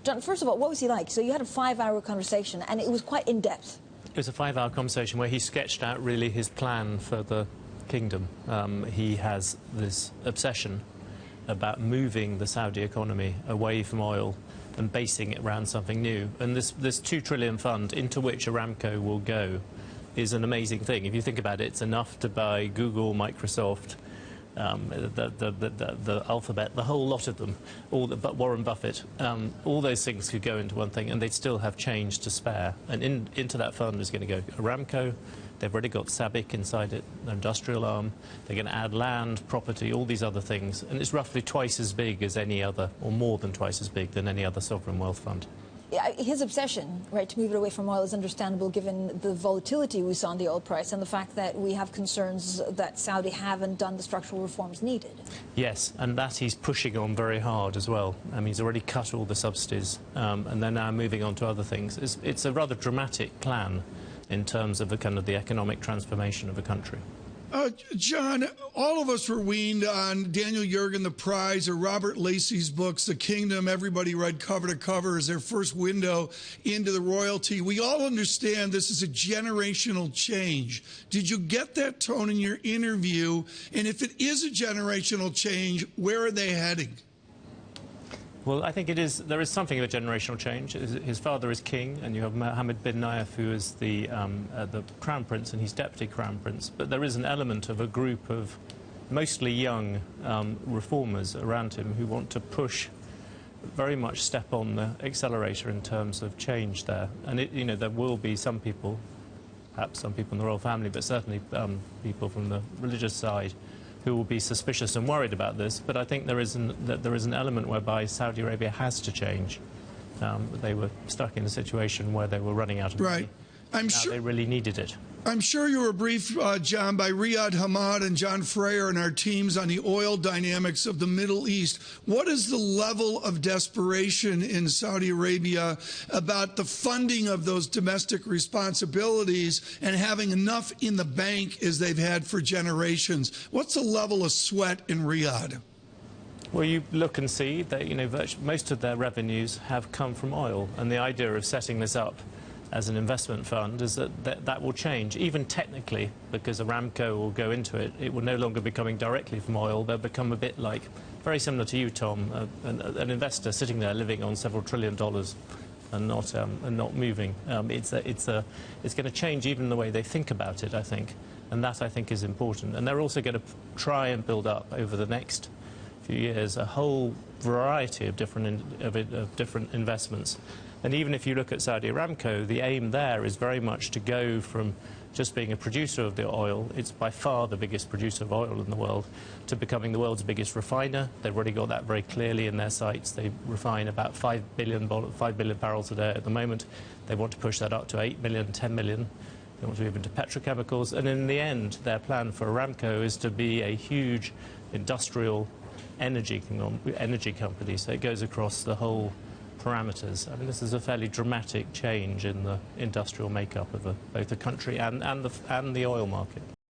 John, first of all, what was he like? So you had a 5-hour conversation, and it was quite in-depth. It was a 5-hour conversation where he sketched out really his plan for the kingdom. He has this obsession about moving the Saudi economy away from oil and basing it around something new. And this $2 trillion fund into which Aramco will go is an amazing thing. If you think about it, it's enough to buy Google, Microsoft, the Alphabet, the whole lot of them, but Warren Buffett. All those things could go into one thing, and they'd still have change to spare. And into that fund is going to go Aramco. They've already got SABIC inside it, the industrial arm. They're going to add land, property, all these other things. And it's roughly twice as big as any other, or more than twice as big than any other sovereign wealth fund. His obsession, right, to move it away from oil is understandable given the volatility we saw in the oil price and the fact that we have concerns that Saudi haven't done the structural reforms needed. Yes, and that he's pushing on very hard as well. He's already cut all the subsidies, and they're now moving on to other things. It's a rather dramatic plan in terms of the economic transformation of the country. John, all of us were weaned on Daniel Yergin, The Prize, or Robert Lacey's books, The Kingdom. Everybody read cover to cover as their first window into the royalty. We all understand this is a generational change. Did you get that tone in your interview? And if it is a generational change, where are they heading? Well, I think there is something of a generational change. His father is king, and you have Mohammed bin Nayef, who is the crown prince, and he's deputy crown prince. But there is an element of a group of mostly young reformers around him who want to push, very much step on the accelerator in terms of change there. And there will be some people, perhaps some people in the royal family, but certainly people from the religious side, who will be suspicious and worried about this. But I think there is an element whereby Saudi Arabia has to change. They were stuck in a situation where they were running out of money. I'm sure they really needed it. I'm sure you were briefed, John, by Riyad Hamad and John Freyer and our teams on the oil dynamics of the Middle East. What is the level of desperation in Saudi Arabia about the funding of those domestic responsibilities and having enough in the bank as they've had for generations? What's the level of sweat in Riyadh? Well, you look and see that most of their revenues have come from oil, and the idea of setting this up as an investment fund is that will change, even technically, because Aramco will go into it. It will no longer be coming directly from oil. They'll become a bit like, very similar to you, Tom, an investor sitting there living on several $1 trillion and not moving. It's going to change even the way they think about it, I think, and that, I think, is important. And they're also going to try and build up over the next few years a whole variety of different investments. And even if you look at Saudi Aramco, the aim there is very much to go from just being a producer of the oil, it's by far the biggest producer of oil in the world, to becoming the world's biggest refiner. They've already got that very clearly in their sights. They refine about 5 billion barrels a day at the moment. They want to push that up to 8 million, 10 million. They want to move into petrochemicals. And in the end, their plan for Aramco is to be a huge industrial energy company. So it goes across the whole parameters. I mean, this is a fairly dramatic change in the industrial makeup of both the country and the oil market.